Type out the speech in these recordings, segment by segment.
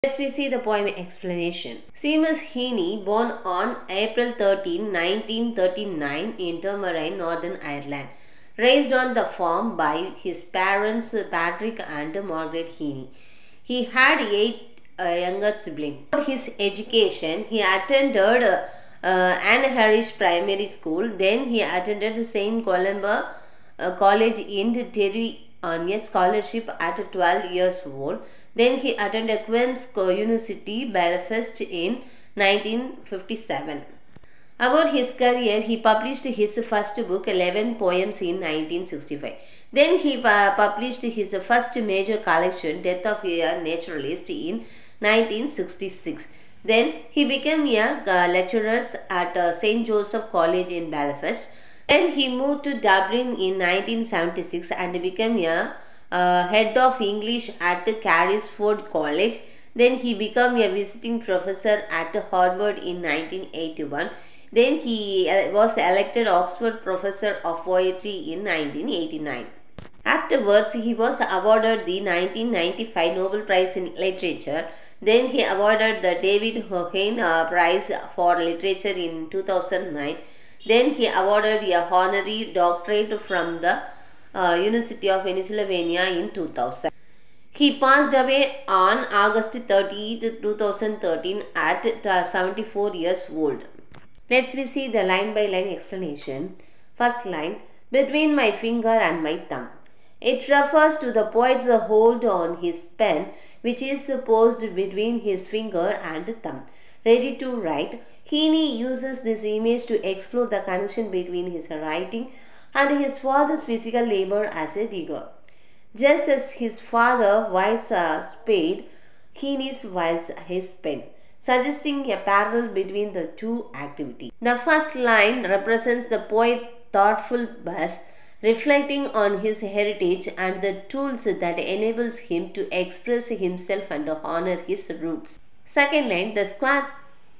Let's we see the poem explanation. Seamus Heaney, born on April 13, 1939 in Drummarine, Northern Ireland. Raised on the farm by his parents Patrick and Margaret Heaney. He had 8 younger siblings. For his education, he attended Anne Harris Primary School. Then he attended St. Columba College in Derry on a scholarship at 12 years old. Then he attended Queen's University, Belfast in 1957. About his career, he published his first book, 11 Poems, in 1965. Then he published his first major collection, Death of a Naturalist, in 1966. Then he became a lecturer at St. Joseph College in Belfast. Then he moved to Dublin in 1976 and became a head of English at Carrisford College. Then he became a visiting professor at Harvard in 1981. Then he was elected Oxford Professor of Poetry in 1989. Afterwards, he was awarded the 1995 Nobel Prize in Literature. Then he awarded the David Heaney Prize for Literature in 2009. Then he awarded a honorary doctorate from the University of Pennsylvania in 2000. He passed away on August 30, 2013 at 74 years old. Let's see the line by line explanation. First line, between my finger and my thumb. It refers to the poet's hold on his pen, which is posed between his finger and thumb. Ready to write, Heaney uses this image to explore the connection between his writing and his father's physical labor as a digger. Just as his father wields a spade, Heaney wields his pen, suggesting a parallel between the two activities. The first line represents the poet's thoughtful buzz, reflecting on his heritage and the tools that enables him to express himself and honor his roots. Second line, the squat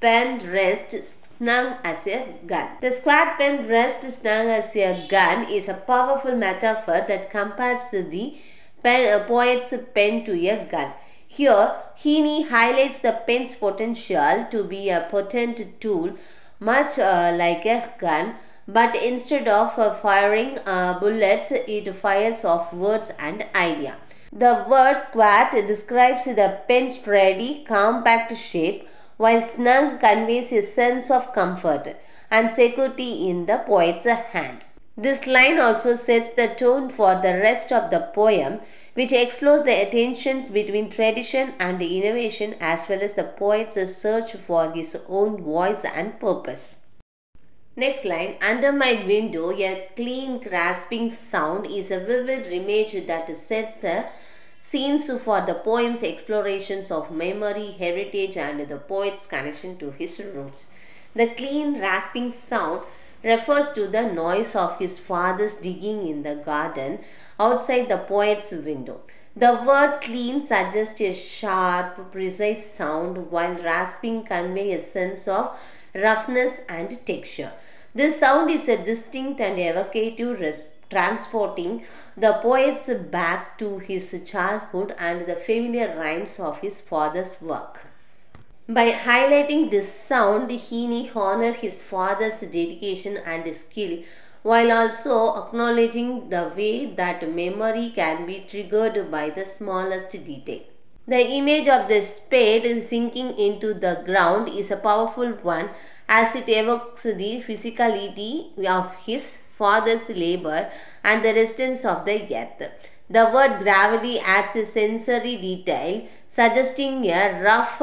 pen rests snug as a gun. The squat pen rests snug as a gun is a powerful metaphor that compares the poet's pen to a gun. Here, Heaney highlights the pen's potential to be a potent tool, much like a gun, but instead of firing bullets, it fires off words and ideas. The word squat describes the pen's sturdy, compact shape, while snug conveys a sense of comfort and security in the poet's hand. This line also sets the tone for the rest of the poem, which explores the tensions between tradition and innovation as well as the poet's search for his own voice and purpose. Next line, under my window, a clean rasping sound is a vivid image that sets the scenes for the poem's explorations of memory, heritage, and the poet's connection to his roots. The clean rasping sound refers to the noise of his father's digging in the garden outside the poet's window. The word clean suggests a sharp, precise sound, while rasping conveys a sense of roughness and texture. This sound is a distinct and evocative, transporting the poet's back to his childhood and the familiar rhymes of his father's work. By highlighting this sound, Heaney honors his father's dedication and skill, while also acknowledging the way that memory can be triggered by the smallest detail. The image of the spade sinking into the ground is a powerful one, as it evokes the physicality of his father's labor and the resistance of the earth. The word gravity adds a sensory detail, suggesting a rough,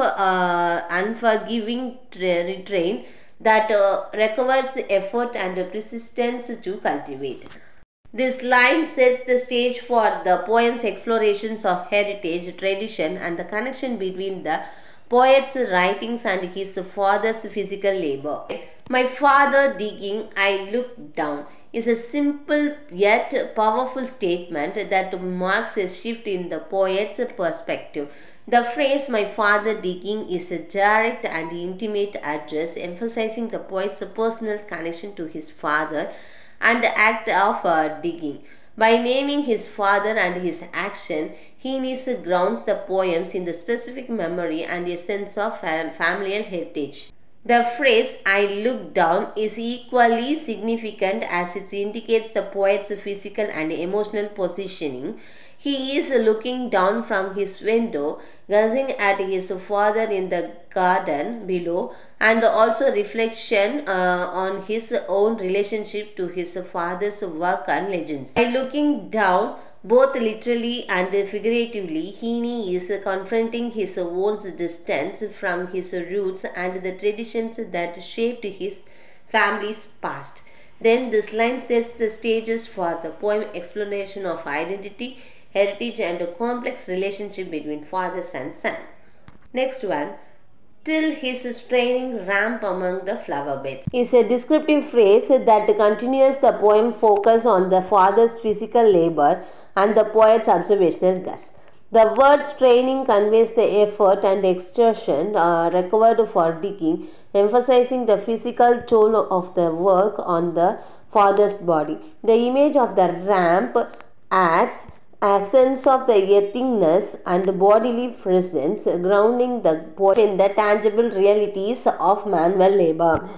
unforgiving terrain that requires effort and persistence to cultivate. This line sets the stage for the poem's explorations of heritage, tradition, and the connection between the poet's writings and his father's physical labor. My father digging, I look down is a simple yet powerful statement that marks a shift in the poet's perspective. The phrase my father digging is a direct and intimate address, emphasizing the poet's personal connection to his father and the act of digging. By naming his father and his action, Heaney grounds the poems in the specific memory and a sense of familial heritage. The phrase "I look down" is equally significant as it indicates the poet's physical and emotional positioning. He is looking down from his window, gazing at his father in the garden below, and also reflection on his own relationship to his father's work and legends. By looking down, both literally and figuratively, Heaney is confronting his own distance from his roots and the traditions that shaped his family's past. Then this line sets the stages for the poem exploration of identity, heritage, and a complex relationship between fathers and son. Next one, till his straining ramp among the flower beds, is a descriptive phrase that continues the poem focus on the father's physical labor and the poet's observational guess. The word straining conveys the effort and exertion required for digging, emphasizing the physical toll of the work on the father's body. The image of the ramp adds a sense of the earthiness and bodily presence, grounding the poem in the tangible realities of manual labor.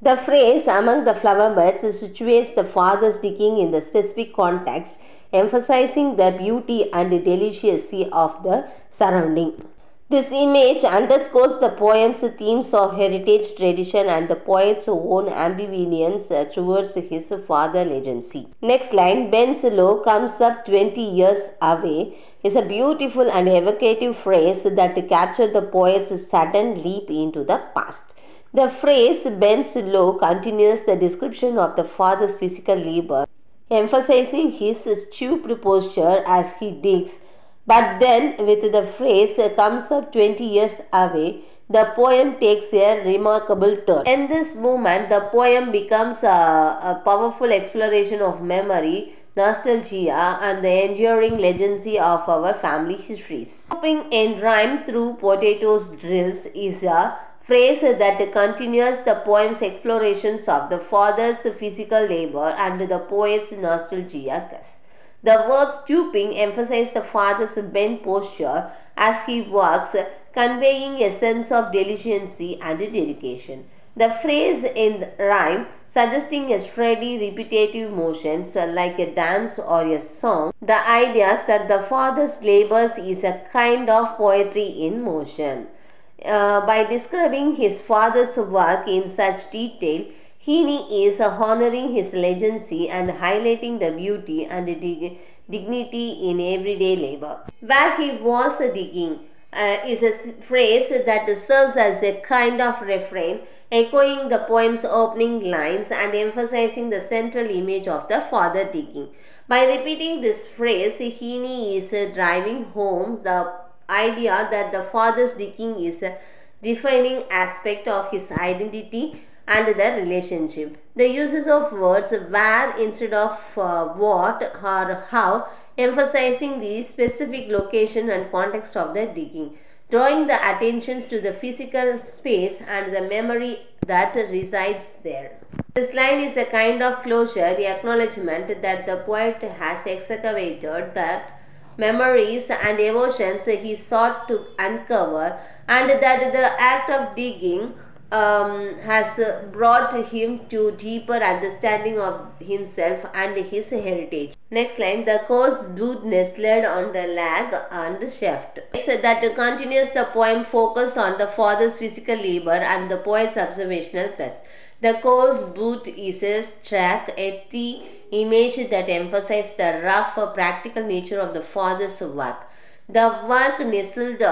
The phrase "among the flower beds" situates the father's digging in the specific context, emphasizing the beauty and delicacy of the surrounding. This image underscores the poem's themes of heritage, tradition, and the poet's own ambivalence towards his father's legacy. Next line, "bends low, comes up 20 years away," is a beautiful and evocative phrase that captures the poet's sudden leap into the past. The phrase "bends low" continues the description of the father's physical labor, emphasizing his stooped posture as he digs. But then, with the phrase "comes up 20 years away," the poem takes a remarkable turn. In this moment, the poem becomes a powerful exploration of memory, nostalgia, and the enduring legacy of our family histories. Hopping in rhyme through potatoes drills is a phrase that continues the poem's explorations of the father's physical labor and the poet's nostalgia. The verb stooping emphasizes the father's bent posture as he works, conveying a sense of delicacy and dedication. The phrase in rhyme, suggesting a steady, repetitive motions like a dance or a song, the ideas that the father's labors is a kind of poetry in motion. By describing his father's work in such detail, Heaney is honoring his legacy and highlighting the beauty and dignity in everyday labor. "Where he was digging" is a phrase that serves as a kind of refrain, echoing the poem's opening lines and emphasizing the central image of the father digging. By repeating this phrase, Heaney is driving home the idea that the father's digging is a defining aspect of his identity and the relationship. The uses of words "where" instead of "what" or "how," emphasizing the specific location and context of the digging, drawing the attention to the physical space and the memory that resides there. This line is a kind of closure, the acknowledgement that the poet has excavated that memories and emotions he sought to uncover, and that the act of digging has brought him to deeper understanding of himself and his heritage. Next line, "the coarse boot nestled on the leg and shaft," that continues the poem focus on the father's physical labor and the poet's observational quest. The coarse boot is a stark, earthy image that emphasizes the rough, practical nature of the father's work. The work nestled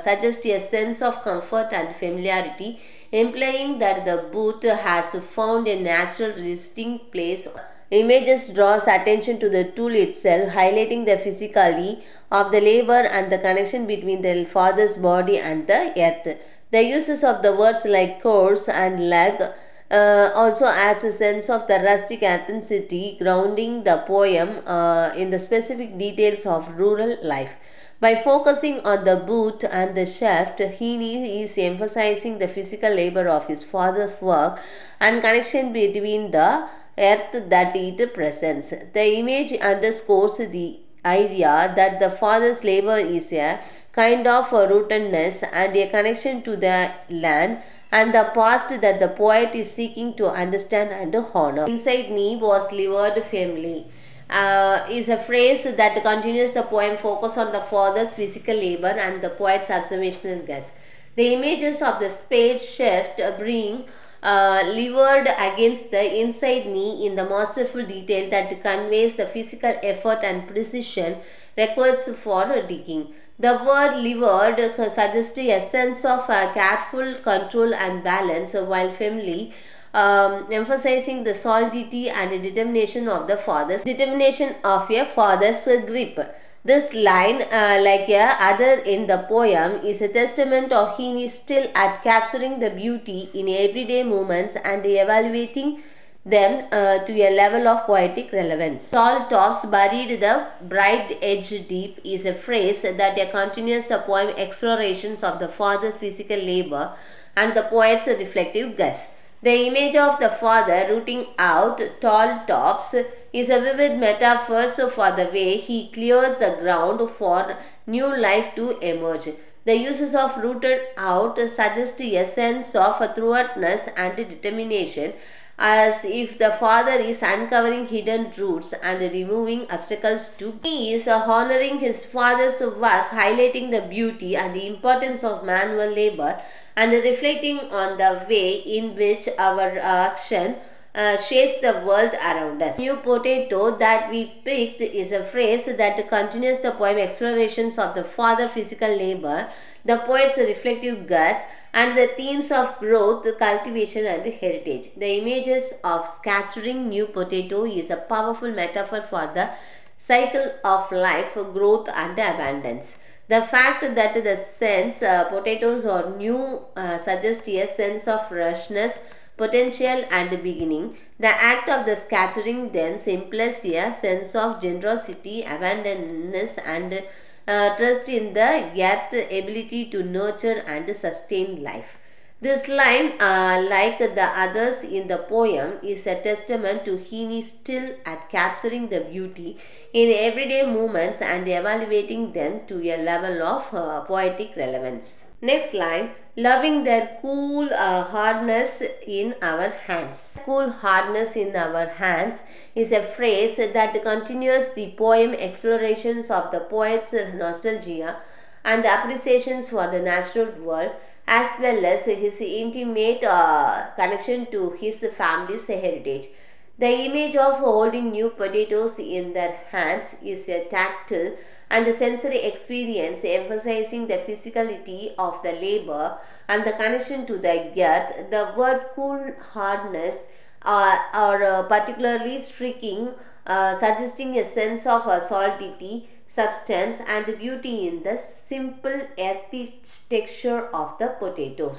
suggests a sense of comfort and familiarity, implying that the boot has found a natural resting place. Images draws attention to the tool itself, highlighting the physicality of the labor and the connection between the father's body and the earth. The uses of the words like coarse and leg also adds a sense of the rustic authenticity, grounding the poem in the specific details of rural life. By focusing on the boot and the shaft, Heaney is emphasizing the physical labor of his father's work and connection between the earth that it presents. The image underscores the idea that the father's labor is a kind of a rootedness and a connection to the land and the past that the poet is seeking to understand and honor. Inside me was livered family. Is a phrase that continues the poem focus on the father's physical labor and the poet's observational guess. The images of the spade shift being levered against the inside knee in the masterful detail that conveys the physical effort and precision required for digging. The word levered suggests a sense of careful control and balance, while family emphasizing the solidity and determination of a father's grip. This line, like a other in the poem, is a testament of Heaney's skill at capturing the beauty in everyday moments and evaluating them to a level of poetic relevance. Tall tops buried the bright edge deep is a phrase that continues the poem explorations of the father's physical labor and the poet's reflective guess. The image of the father rooting out tall tops is a vivid metaphor for the way he clears the ground for new life to emerge. The uses of rooted out suggest a sense of thoroughness and determination, as if the father is uncovering hidden roots and removing obstacles to. He is honoring his father's work, highlighting the beauty and the importance of manual labor and reflecting on the way in which our action shapes the world around us. New potato that we picked is a phrase that continues the poem explorations of the father's physical labor, the poet's reflective guess, and the themes of growth, cultivation, and heritage. The images of scattering new potato is a powerful metaphor for the cycle of life, growth, and abundance. The fact that the sense potatoes are new suggests a sense of freshness, potential, and beginning. The act of the scattering then implies a sense of generosity, abundance, and trust in the earth's ability to nurture and sustain life. This line, like the others in the poem, is a testament to Heaney's skill at capturing the beauty in everyday moments and evaluating them to a level of poetic relevance. Next line, loving their cool hardness in our hands. Cool hardness in our hands is a phrase that continues the poem explorations of the poet's nostalgia and appreciations for the natural world, as well as his intimate connection to his family's heritage. The image of holding new potatoes in their hands is a tactile and sensory experience, emphasizing the physicality of the labor and the connection to the earth. The word cool hardness are particularly striking, suggesting a sense of solidity, substance, and beauty in the simple earthy texture of the potatoes.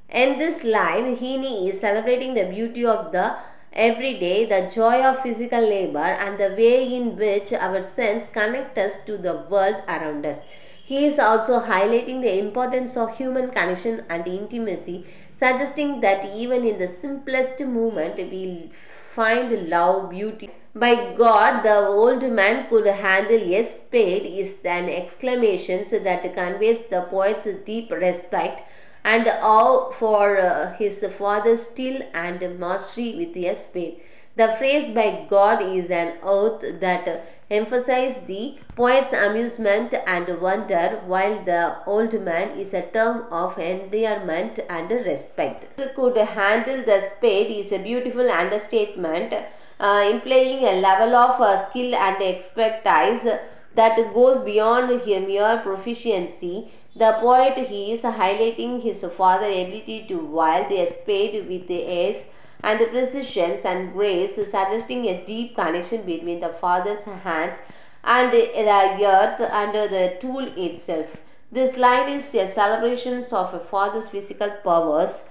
In this line, Heaney is celebrating the beauty of the everyday, the joy of physical labor, and the way in which our sense connect us to the world around us. He is also highlighting the importance of human connection and intimacy, suggesting that even in the simplest moment we find love, beauty. By God, the old man could handle a spade is an exclamation that conveys the poet's deep respect and awe for his father's skill and mastery with a spade. The phrase by God is an oath that emphasizes the poet's amusement and wonder, while the old man is a term of endearment and respect. Could handle the spade is a beautiful understatement, implying a level of skill and expertise that goes beyond mere proficiency. The poet he is highlighting his father's ability to wield a spade with ease and precision and grace, suggesting a deep connection between the father's hands and the earth and the tool itself. This line is a celebration of a father's physical powers,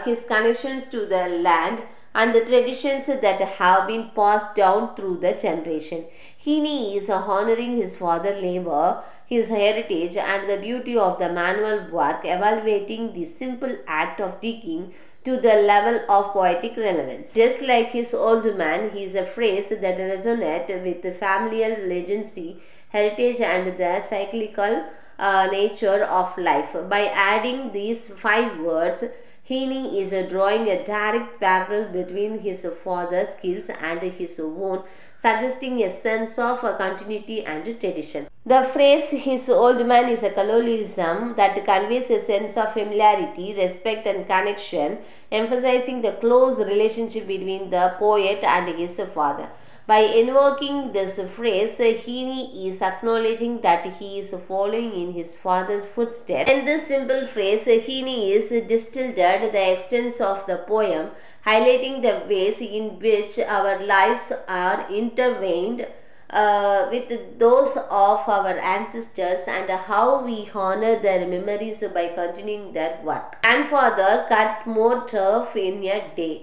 his connections to the land, and the traditions that have been passed down through the generation. Heaney is honoring his father's labor, his heritage, and the beauty of the manual work, evaluating the simple act of digging to the level of poetic relevance. Just like his old man, he is a phrase that resonates with the familial legacy, heritage and the cyclical nature of life. By adding these 5 words, Heaney is drawing a direct parallel between his father's skills and his own, suggesting a sense of continuity and tradition. The phrase "his old man" is a colloquialism that conveys a sense of familiarity, respect and connection, emphasizing the close relationship between the poet and his father. By invoking this phrase, Heaney is acknowledging that he is following in his father's footsteps. In this simple phrase, Heaney is distilled the extent of the poem, highlighting the ways in which our lives are intertwined with those of our ancestors and how we honor their memories by continuing their work. Grandfather cut more turf in a day.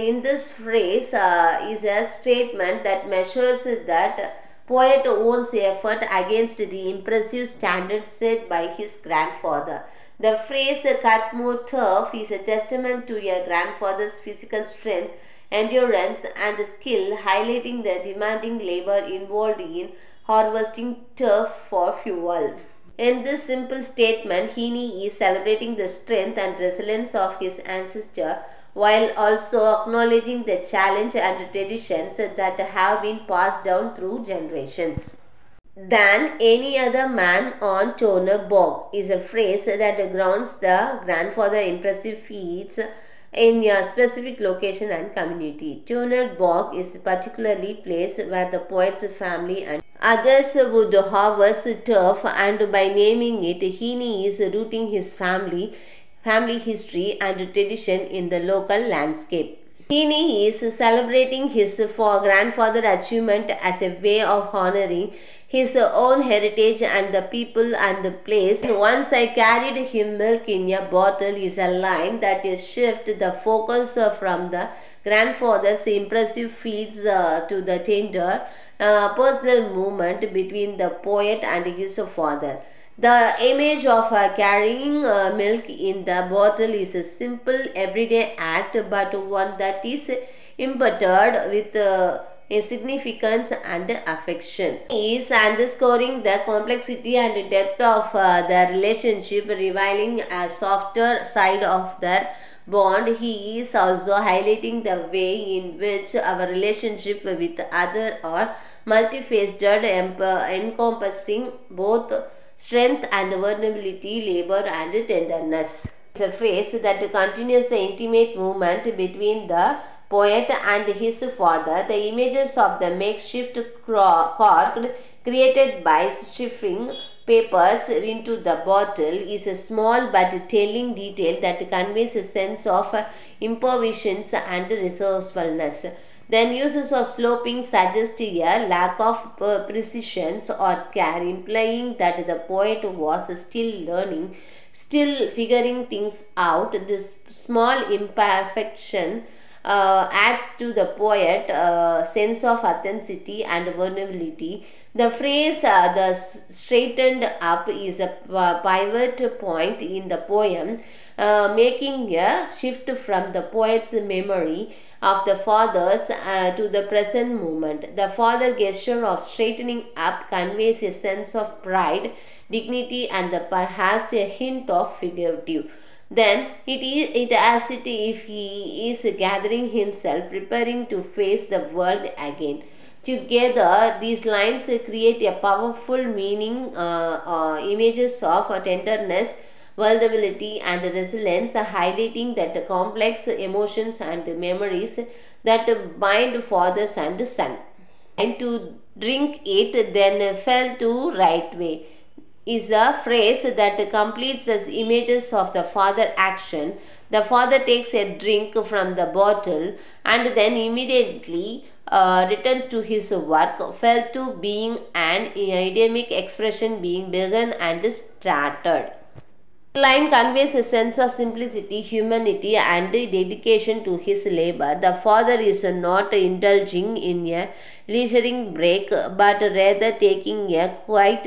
In this phrase is a statement that measures that poet owns effort against the impressive standards set by his grandfather. The phrase "cut more turf" is a testament to a grandfather's physical strength, endurance and skill, highlighting the demanding labor involved in harvesting turf for fuel. In this simple statement, Heaney is celebrating the strength and resilience of his ancestor, while also acknowledging the challenge and traditions that have been passed down through generations. "Than any other man on Toner Bog" is a phrase that grounds the grandfather's impressive feats in a specific location and community. Toner Bog is particularly place where the poet's family and others would harvest turf, and by naming it, Heaney is rooting his family history and tradition in the local landscape. Heaney is celebrating his grandfather's achievement as a way of honoring his own heritage and the people and the place. "Once I carried him milk in a bottle" is a line that shifts the focus from the grandfather's impressive feats to the tender personal moment between the poet and his father. The image of carrying milk in the bottle is a simple everyday act, but one that is embittered with significance and affection. He is underscoring the complexity and depth of the relationship, revealing a softer side of their bond. He is also highlighting the way in which our relationship with others are multifaceted, encompassing both strength and vulnerability, labor and tenderness. It's a phrase that continues the intimate movement between the poet and his father. The images of the makeshift cork created by stuffing papers into the bottle is a small but telling detail that conveys a sense of improvisation and resourcefulness. Then uses of sloping suggest a lack of precision or care, implying that the poet was still learning, still figuring things out. This small imperfection adds to the poet's sense of authenticity and vulnerability. The phrase "the straightened up" is a pivot point in the poem, making a shift from the poet's memory of the fathers to the present moment. The father gesture of straightening up conveys a sense of pride, dignity and perhaps a hint of figurative. Then it as if he is gathering himself, preparing to face the world again. Together, these lines create a powerful meaning, images of tenderness, vulnerability and resilience, highlighting that complex emotions and memories that bind fathers and son. "And to drink it, then fell to right way" is a phrase that completes as images of the father action. The father takes a drink from the bottle and then immediately returns to his work. Fell to being an idiomatic expression, being begun and started. The line conveys a sense of simplicity, humanity and dedication to his labor. The father is not indulging in a leisurely break, but rather taking a quiet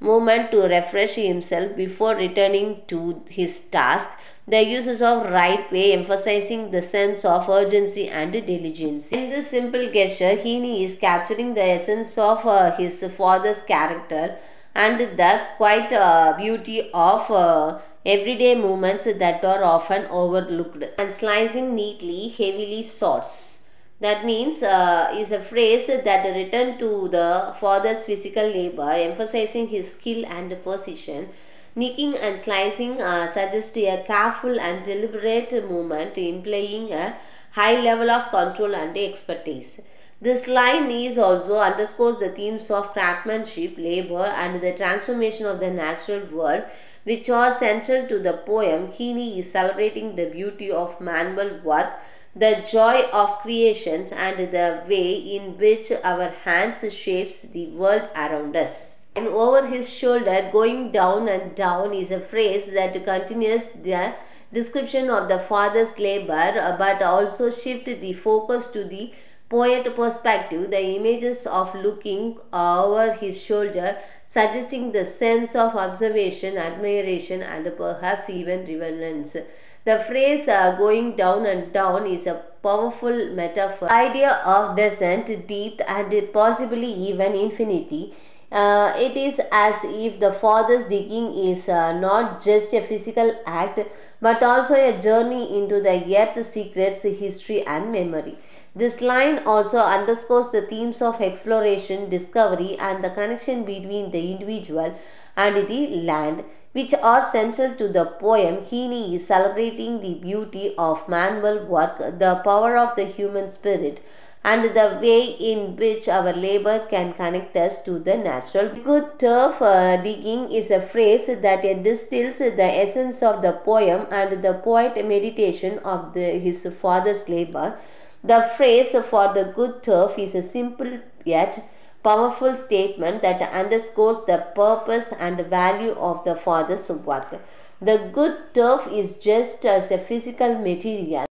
moment to refresh himself before returning to his task. The uses of right way, emphasizing the sense of urgency and diligence. In this simple gesture, Heaney is capturing the essence of his father's character and the quiet beauty of everyday moments that are often overlooked. And slicing neatly, heavily sorts. That means is a phrase that return to the father's physical labor, emphasizing his skill and precision. Nicking and slicing suggest a careful and deliberate movement, implying a high level of control and expertise. This line is also underscores the themes of craftsmanship, labor, and the transformation of the natural world, which are central to the poem. Heaney is celebrating the beauty of manual work, the joy of creations, and the way in which our hands shapes the world around us. And over his shoulder, going down and down, is a phrase that continues the description of the father's labor, but also shift the focus to the poet perspective. The images of looking over his shoulder, suggesting the sense of observation, admiration, and perhaps even reverence. The phrase going down and down is a powerful metaphor. The idea of descent, depth, and possibly even infinity. It is as if the father's digging is not just a physical act but also a journey into the earth's secrets, history, and memory. This line also underscores the themes of exploration, discovery, and the connection between the individual and the land, which are central to the poem. Heaney is celebrating the beauty of manual work, the power of the human spirit, and the way in which our labor can connect us to the natural. Good turf digging is a phrase that distills the essence of the poem and the poet meditation of his father's labor. The phrase for the good turf is a simple yet powerful statement that underscores the purpose and value of the father's work. The good turf is just as a physical material,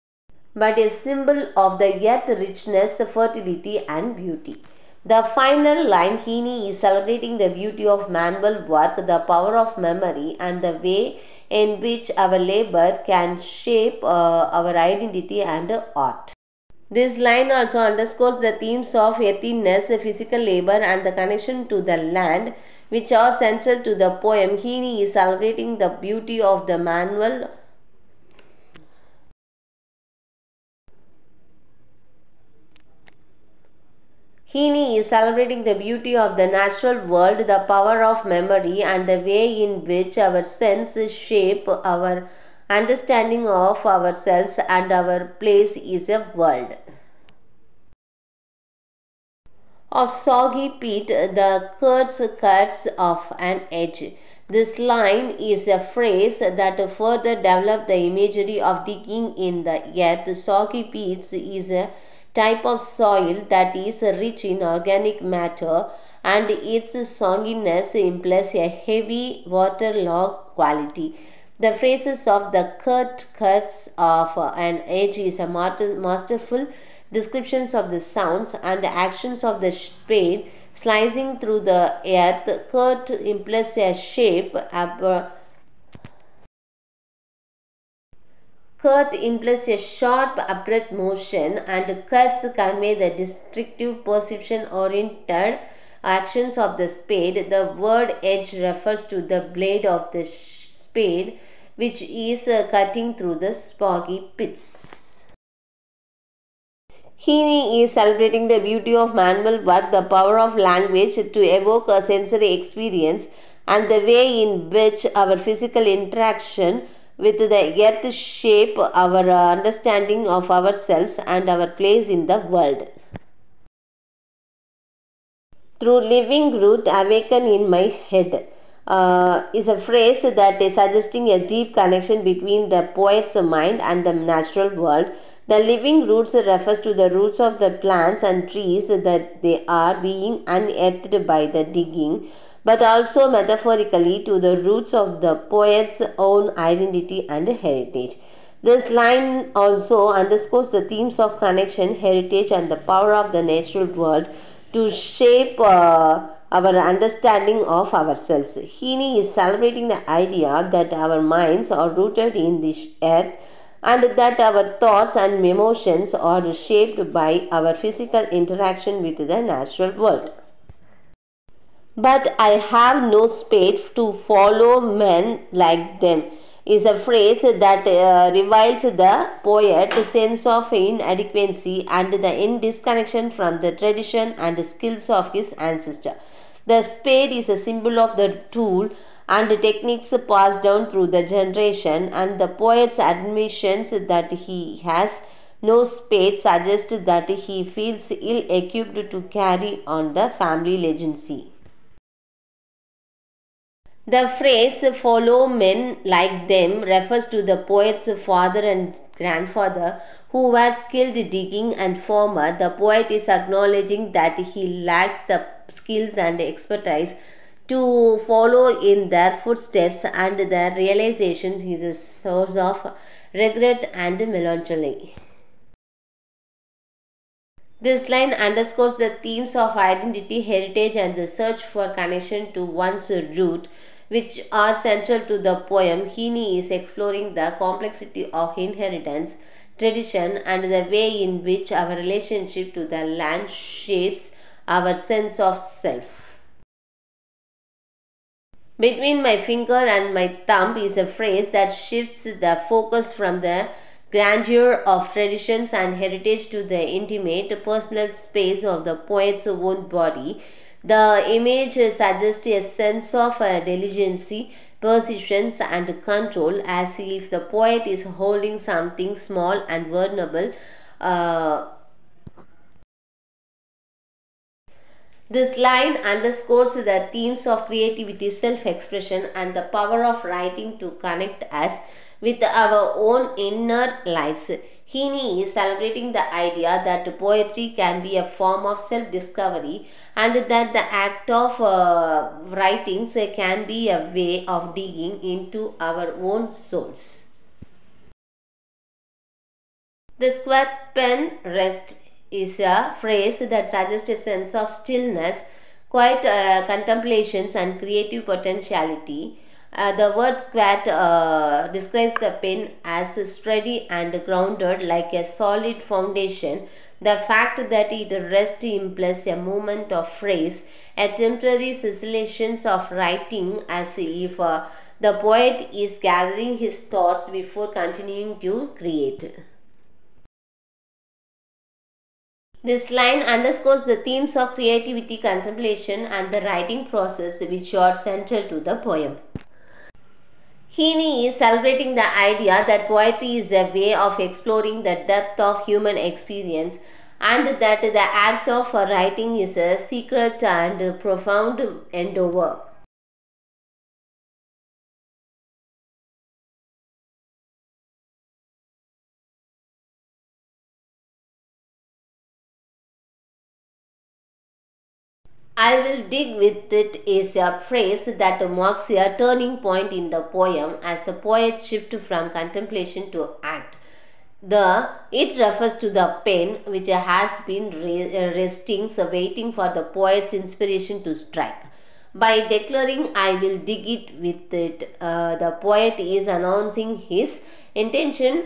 but a symbol of the earth's richness, fertility, and beauty. The final line, Heaney is celebrating the beauty of manual work, the power of memory, and the way in which our labor can shape our identity and art. This line also underscores the themes of earthiness, physical labor, and the connection to the land, which are central to the poem. Heaney is celebrating the beauty of the manual Heaney is celebrating the beauty of the natural world, the power of memory, and the way in which our senses shape our understanding of ourselves and our place in a world. Of soggy peat, the curse cuts off an edge. This line is a phrase that further develops the imagery of digging in the earth. Soggy peat is a type of soil that is rich in organic matter, and its sogginess implies a heavy waterlogged quality. The phrases of the cuts of an edge is a masterful descriptions of the sounds and actions of the spade slicing through the earth. Cut implies a shape. Cut implies a sharp abrupt motion, and cuts convey the distinctive perception-oriented actions of the spade. The word edge refers to the blade of the spade, which is cutting through the soggy pits. Heaney is celebrating the beauty of manual work, the power of language to evoke a sensory experience, and the way in which our physical interaction with the earth shape our understanding of ourselves and our place in the world. Through living root awaken in my head is a phrase that is suggesting a deep connection between the poet's mind and the natural world. The living roots refers to the roots of the plants and trees that they are being unearthed by the digging, but also metaphorically to the roots of the poet's own identity and heritage. This line also underscores the themes of connection, heritage, and the power of the natural world to shape our understanding of ourselves. Heaney is celebrating the idea that our minds are rooted in this earth and that our thoughts and emotions are shaped by our physical interaction with the natural world. But I have no spade to follow men like them is a phrase that reveals the poet's sense of inadequacy and the disconnection from the tradition and skills of his ancestor. The spade is a symbol of the tool and techniques passed down through the generation, and the poet's admissions that he has no spade suggests that he feels ill-equipped to carry on the family legacy. The phrase "follow men like them" refers to the poet's father and grandfather who were skilled digging and farmer. The poet is acknowledging that he lacks the skills and expertise to follow in their footsteps, and the realization is a source of regret and melancholy. This line underscores the themes of identity, heritage, and the search for connection to one's root, which are central to the poem. Heaney is exploring the complexity of inheritance, tradition, and the way in which our relationship to the land shapes our sense of self. "Between my finger and my thumb" is a phrase that shifts the focus from the grandeur of traditions and heritage to the intimate, personal space of the poet's own body. The image suggests a sense of diligency, persistence, and control, as if the poet is holding something small and vulnerable. This line underscores the themes of creativity, self-expression, and the power of writing to connect us with our own inner lives. Heaney is celebrating the idea that poetry can be a form of self-discovery, and that the act of writing can be a way of digging into our own souls. The square pen rest is a phrase that suggests a sense of stillness, quiet contemplations, and creative potentiality. The word squat describes the pen as steady and grounded like a solid foundation. The fact that it rests implies a movement of phrase, a temporary cessation of writing, as if the poet is gathering his thoughts before continuing to create. This line underscores the themes of creativity, contemplation, and the writing process, which are central to the poem. Heaney is celebrating the idea that poetry is a way of exploring the depth of human experience, and that the act of writing is a secret and profound endeavor. "I will dig with it" is a phrase that marks a turning point in the poem as the poet shifts from contemplation to act. It refers to the pen, which has been resting, so waiting for the poet's inspiration to strike. By declaring "I will dig it with it," the poet is announcing his intention.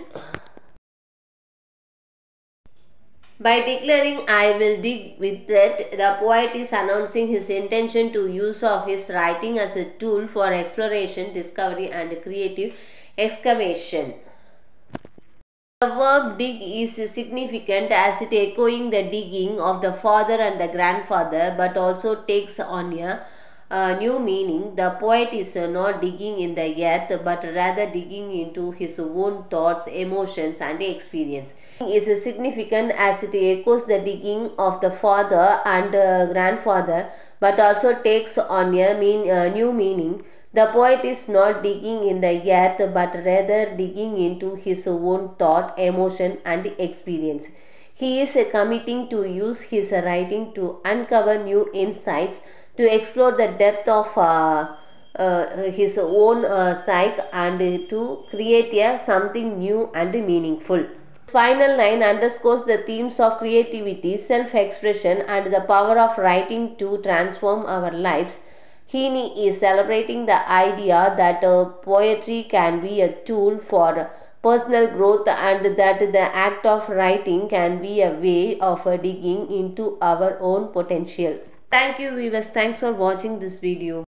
By declaring "I will dig with it," the poet is announcing his intention to use of his writing as a tool for exploration, discovery, and creative excavation. The verb dig is significant as it echoing the digging of the father and the grandfather, but also takes on a new meaning. The poet is not digging in the earth, but rather digging into his own thoughts, emotions, and experience. It is significant as it echoes the digging of the father and grandfather, but also takes on a new meaning. The poet is not digging in the earth, but rather digging into his own thought, emotion, and experience. He is committing to use his writing to uncover new insights, to explore the depth of his own psyche, and to create something new and meaningful. Final line underscores the themes of creativity, self-expression, and the power of writing to transform our lives. Heaney is celebrating the idea that poetry can be a tool for personal growth and that the act of writing can be a way of digging into our own potential. Thank you viewers. Thanks for watching this video.